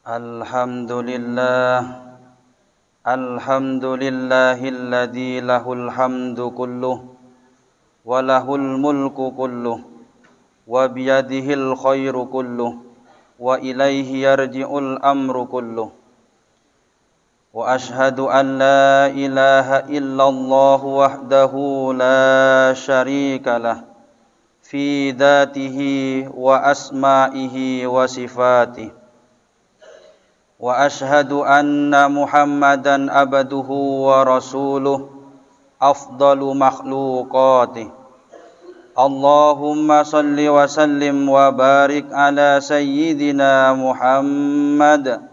Alhamdulillahilladzi lahul hamdu kulluh wa lahul mulku kulluh wa biyadihil khairu kulluh wa ilaihi yarji'ul amru kulluh. Wa ashhadu an la ilaha illallah wahdahu la syarika lah fi dzatihi wa asma'ihi wa sifatihi. Wa ashhadu anna Muhammadan abduhu wa rasuluh afdalu makhluqatih. Allahumma salli wa sallim wa barik ala sayyidina Muhammad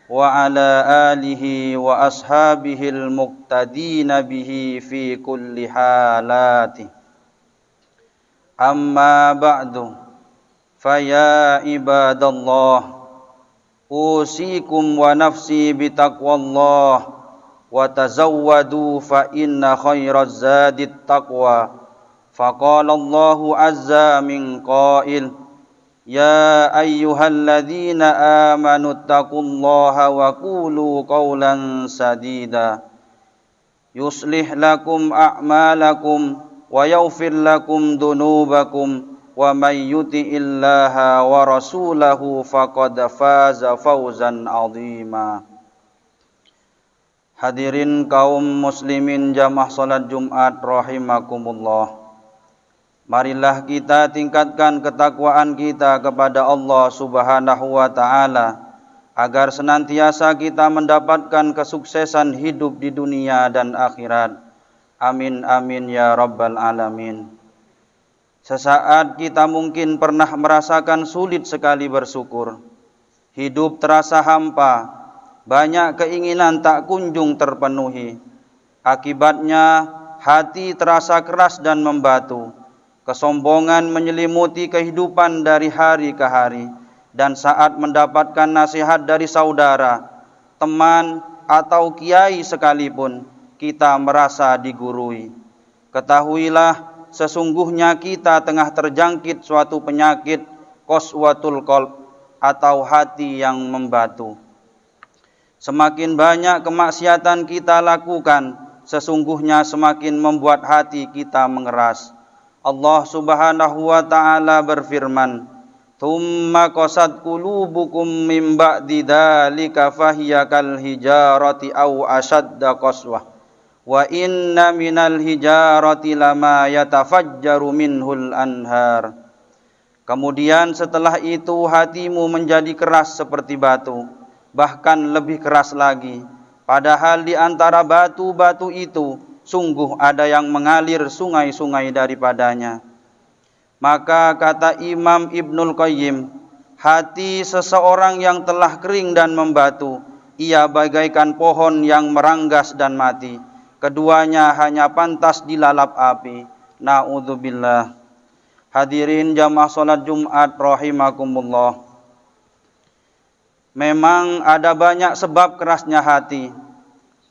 wa ala alihi wa ashabihil muqtadina bihi fi kulli halati. Amma ba'du, faya ibadallah, usikum wa nafsi bitaqwallah wa tazawwadu fa inna khairaz zadit taqwa. Faqala Allahu azza min qail, ya ayyuhalladzina amanu taqullaha wa qulu qawlan sadida yuslih lakum a'malakum wa yaghfir lakum dunubakum wa may yuti'illaha wa rasulahu faqad faza fawzan 'azima. Hadirin kaum muslimin jamaah salat Jumat rahimakumullah. Marilah kita tingkatkan ketakwaan kita kepada Allah Subhanahu wa taala agar senantiasa kita mendapatkan kesuksesan hidup di dunia dan akhirat. Amin amin ya rabbal alamin. Sesaat kita mungkin pernah merasakan sulit sekali bersyukur. Hidup terasa hampa, banyak keinginan tak kunjung terpenuhi. Akibatnya hati terasa keras dan membatu. Kesombongan menyelimuti kehidupan dari hari ke hari. Dan saat mendapatkan nasihat dari saudara, teman, atau kiai sekalipun, kita merasa digurui. Ketahuilah, sesungguhnya kita tengah terjangkit suatu penyakit qaswatul qalb atau hati yang membatu. Semakin banyak kemaksiatan kita lakukan, sesungguhnya semakin membuat hati kita mengeras. Allah Subhanahu wa taala berfirman, "Tsumma qasat qulubukum min ba'di dzalika fahiya kal hijarati aw ashadda qaswah. Wa inna minal hijarati lama yatafajjaru minhul anhar." Kemudian setelah itu hatimu menjadi keras seperti batu, bahkan lebih keras lagi. Padahal di antara batu-batu itu sungguh ada yang mengalir sungai-sungai daripadanya. Maka kata Imam Ibnul Qayyim, hati seseorang yang telah kering dan membatu, ia bagaikan pohon yang meranggas dan mati. Keduanya hanya pantas dilalap api. Na'udzubillah. Hadirin jamaah salat Jumat rahimakumullah. Memang ada banyak sebab kerasnya hati.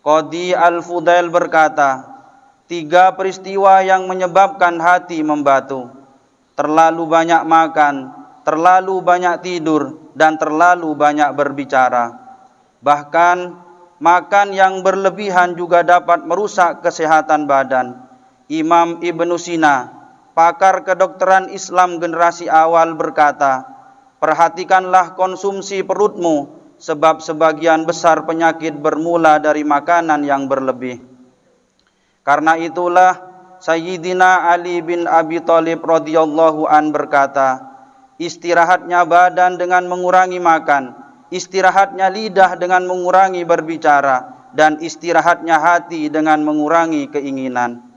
Qadhi Al-Fudail berkata, 3 peristiwa yang menyebabkan hati membatu: terlalu banyak makan, terlalu banyak tidur, dan terlalu banyak berbicara. Bahkan makan yang berlebihan juga dapat merusak kesehatan badan. Imam Ibnu Sina, pakar kedokteran Islam generasi awal berkata, perhatikanlah konsumsi perutmu, sebab sebagian besar penyakit bermula dari makanan yang berlebih. Karena itulah Sayyidina Ali bin Abi Thalib radhiyallahu an berkata, istirahatnya badan dengan mengurangi makan, istirahatnya lidah dengan mengurangi berbicara, dan istirahatnya hati dengan mengurangi keinginan.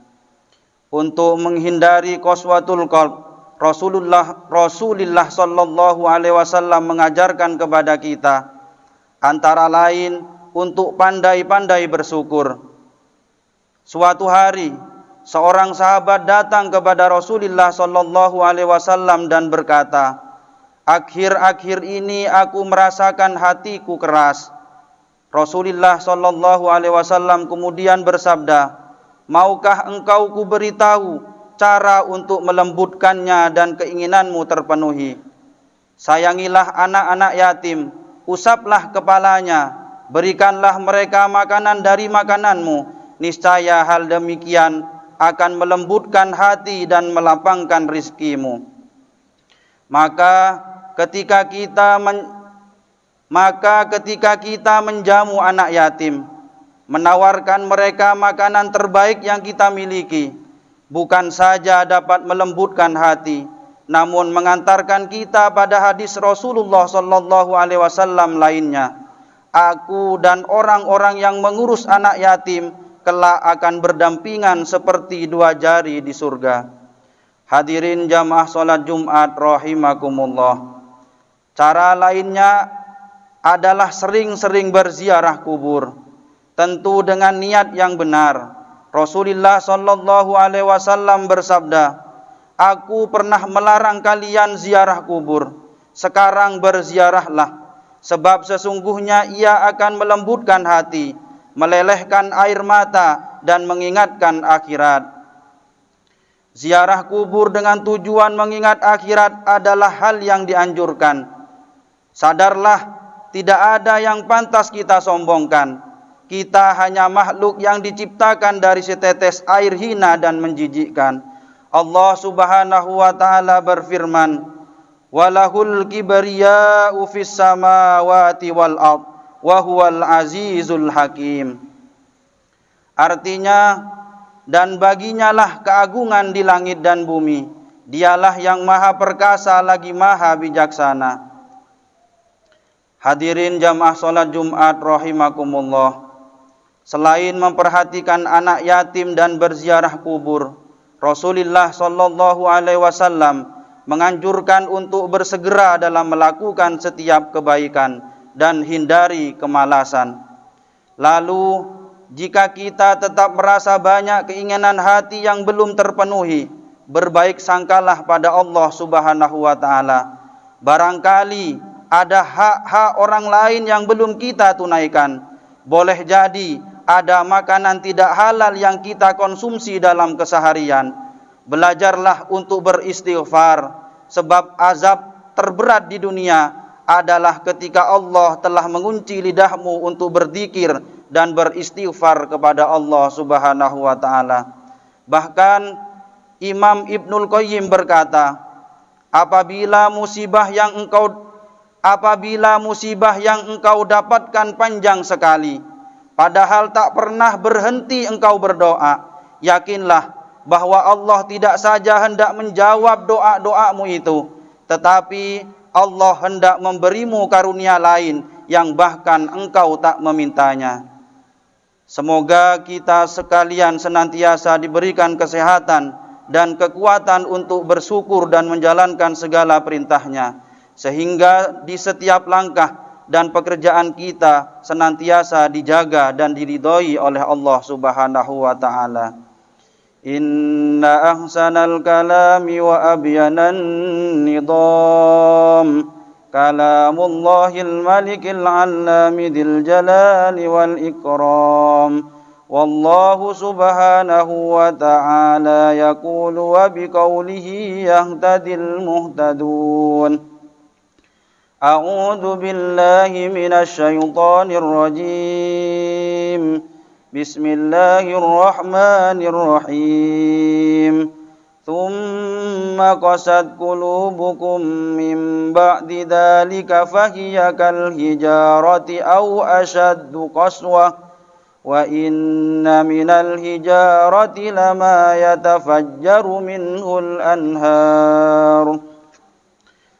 Untuk menghindari qaswatul qalb, Rasulullah sallallahu alaihi wasallam mengajarkan kepada kita, antara lain untuk pandai-pandai bersyukur. Suatu hari seorang sahabat datang kepada Rasulullah sallallahu alaihi wasallam dan berkata, akhir-akhir ini aku merasakan hatiku keras. Rasulullah sallallahu alaihi wasallam kemudian bersabda, maukah engkau kuberitahu cara untuk melembutkannya dan keinginanmu terpenuhi? Sayangilah anak-anak yatim, usaplah kepalanya, berikanlah mereka makanan dari makananmu, niscaya hal demikian akan melembutkan hati dan melapangkan rizkimu. Maka ketika kita menjamu anak yatim, menawarkan mereka makanan terbaik yang kita miliki, bukan saja dapat melembutkan hati, namun mengantarkan kita pada hadis Rasulullah sallallahu alaihi wasallam lainnya. Aku dan orang-orang yang mengurus anak yatim kelak akan berdampingan seperti dua jari di surga. Hadirin jamaah salat Jumat rahimakumullah. Cara lainnya adalah sering-sering berziarah kubur, tentu dengan niat yang benar. Rasulullah sallallahu alaihi wasallam bersabda, "Aku pernah melarang kalian ziarah kubur. Sekarang berziarahlah, sebab sesungguhnya ia akan melembutkan hati, melelehkan air mata dan mengingatkan akhirat." Ziarah kubur dengan tujuan mengingat akhirat adalah hal yang dianjurkan. Sadarlah, tidak ada yang pantas kita sombongkan. Kita hanya makhluk yang diciptakan dari setetes air hina dan menjijikkan. Allah Subhanahu wa taala berfirman, "Walahul kibriya'u fis samawati wal ard wa huwal azizul hakim." Artinya, dan baginya lah keagungan di langit dan bumi. Dialah yang maha perkasa lagi maha bijaksana. Hadirin jamaah salat Jumat rahimakumullah. Selain memperhatikan anak yatim dan berziarah kubur, Rasulullah sallallahu alaihi wasallam menganjurkan untuk bersegera dalam melakukan setiap kebaikan dan hindari kemalasan. Lalu, jika kita tetap merasa banyak keinginan hati yang belum terpenuhi, berbaik sangkalah pada Allah Subhanahu wa taala. Barangkali ada hak-hak orang lain yang belum kita tunaikan. Boleh jadi ada makanan tidak halal yang kita konsumsi dalam keseharian. Belajarlah untuk beristighfar, sebab azab terberat di dunia adalah ketika Allah telah mengunci lidahmu untuk berzikir dan beristighfar kepada Allah Subhanahu wa taala. Bahkan Imam Ibnul Qayyim berkata, apabila musibah yang engkau dapatkan panjang sekali, padahal tak pernah berhenti engkau berdoa, yakinlah bahwa Allah tidak saja hendak menjawab doa-doamu itu, tetapi Allah hendak memberimu karunia lain yang bahkan engkau tak memintanya. Semoga kita sekalian senantiasa diberikan kesehatan dan kekuatan untuk bersyukur dan menjalankan segala perintahnya, sehingga di setiap langkah dan pekerjaan kita senantiasa dijaga dan diridhoi oleh Allah Subhanahu wa taala. Inna ahsanal kalami wa abyanan nidam kalamullahil malikil allamidil jalali wal ikram. Wallahu subhanahu wa ta'ala yaqulu wa biqaulihi yahtadil muhtadun. A'udzu billahi minasy syaithanir rajim. Bismillahirrahmanirrahim. Tsumma qasat qulubukum min ba'di dzalika fahiya kal hijarati aw ashaddu qaswah. Wa inna minal hijarati lama yatafajjaru minhul anhar.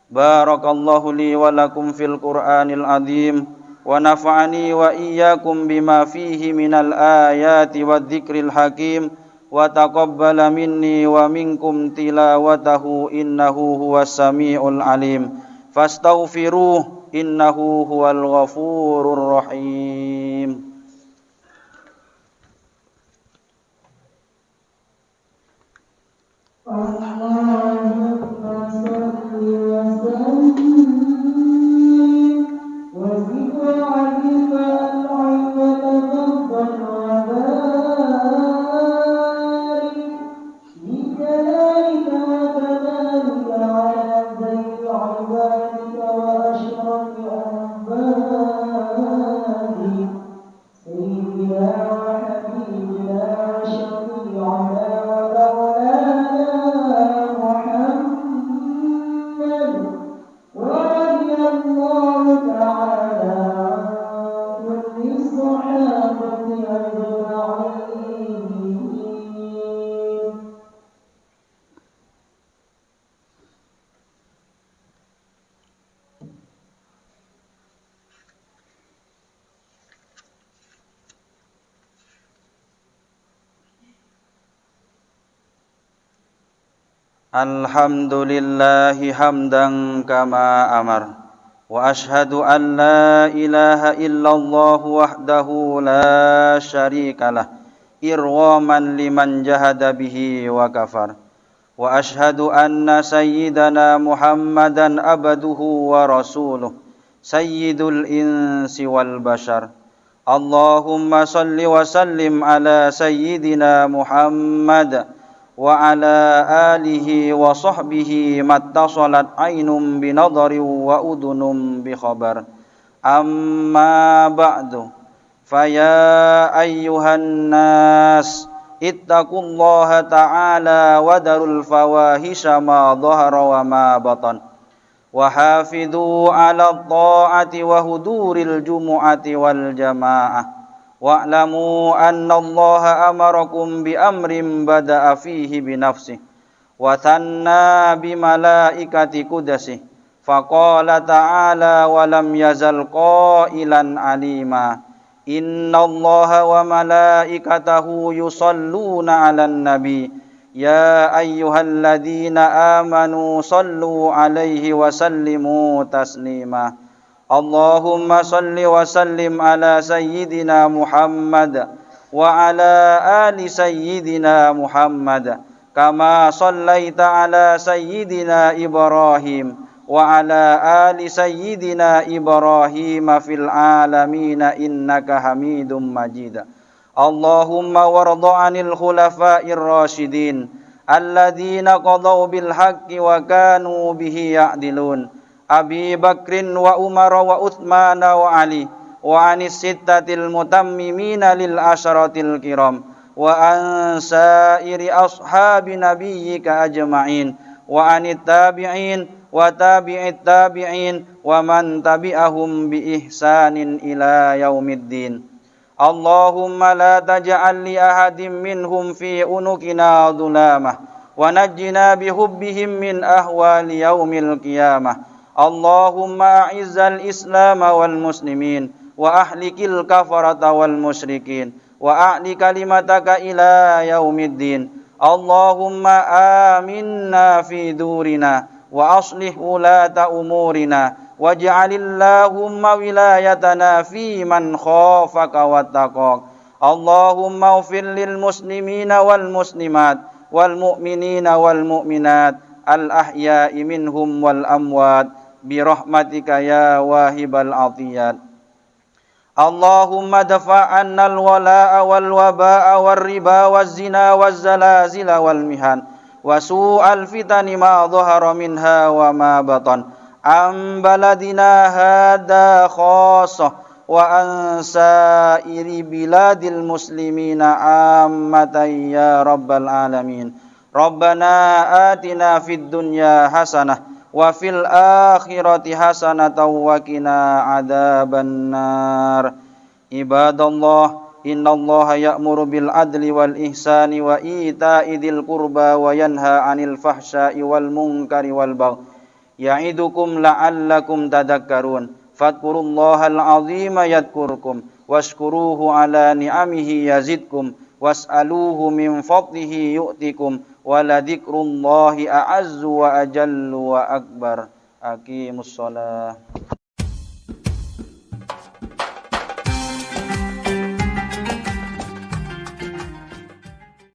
Barakallahu li wa lakum fil Qur'anil azim wa nafa'ani wa iyyakum bima fihi minal ayati wadh-dhikril hakim wa taqabbala minni wa minkum tilawatahu innahu huwas samiul alim fastaghfiruh innahu huwal ghafurur rahim. وأشرف أنبارك Alhamdulillahi hamdan kama amar. Wa ashhadu an la ilaha illallah wahdahu la syarikalah irwaman liman jahada bihi wa kafar. Wa ashhadu anna sayyidana Muhammadan abduhu wa rasuluh sayyidul insi wal bashar. Allahumma salli wa sallim ala sayyidina Muhammad wa ala alihi wa sahbihi mattasalat ainum binadari wa udunum bi khabar. Amma ba'du, faya ayyuhan nas ittaqullaha ta'ala wa darul fawahisha ma dhahara wa ma batan wa hafidhu ala ta'ati wa huduril jumu'ati wal jamaah. Wa'lamu anna Allah amarakum bi amrin bada'a fihi bi nafsihi wa thanna bi malaikati qudsihi faqala ta'ala wa lam yazal qailan alima inna Allah wa malaikatahu yusalluna 'alan nabi ya ayyuhalladzina amanu sallu 'alaihi wa sallimu taslima. Allahumma salli wa sallim ala sayyidina Muhammad wa ala ali sayyidina Muhammad kama sallaita ala sayyidina Ibrahim wa ala ali sayyidina Ibrahim fil alamin innaka Hamidum Majid. Allahumma warda 'anil khulafa'ir rasyidin alladzina qadaw bil haqqi wa kanu bihi ya'dilun. Abi Bakrin wa Umar wa Uthman wa Ali wa anis sittatil mutammimina lil asyaratil kiram wa an sairi ashabi nabiyyika ajma'in wa anit tabi'in wa tabi'it tabi'in wa man tabi'ahum bi ihsanin ila yaumiddin. Allahumma la taj'al li ahadin minhum fi unukina dhulamah wa najjina bihubbihim min ahwali yaumil qiyamah. Allahumma a'izzal islam wal muslimin wa ahlikil kafarata wal musyrikin wa a'li kalimataka ila yaumiddin. Allahumma aminna fi durina wa aslih ulata umurina waj'alillahumma wilayatana fi man khafaka wattaqak. Allahumma ighfir lil muslimina wal muslimat wal mu'minina wal mu'minat al ahya'i minhum wal amwat birahmatika ya wahibal atiyat. Allahumma dafa'anna al-wala'a wal waba'a wal riba waz zina waz zalazila wal mihan wa su'al fitani ma dhahara minha wa ma batan am baladina hadha khassah wa an sa'iri biladil muslimina ammatan ya rabbal alamin. Rabbana atina fid dunya hasanah wa fil akhirati hasanatan wa qina adzaban nar. Ibadallah, innallaha ya'muru bil adli wal ihsani wa ita'i dzil qurba wa yanha 'anil fahsya'i wal munkari wal baghi ya'idukum la'allakum tadhakkarun. Fadhkurullahal 'azima yadhkurkum washkuruhu 'ala ni'amihi yazidkum was'aluhu min fadlihi yu'tikum wala dzikrullahi a'azzu wa ajallu wa akbar. Aqimus shalah.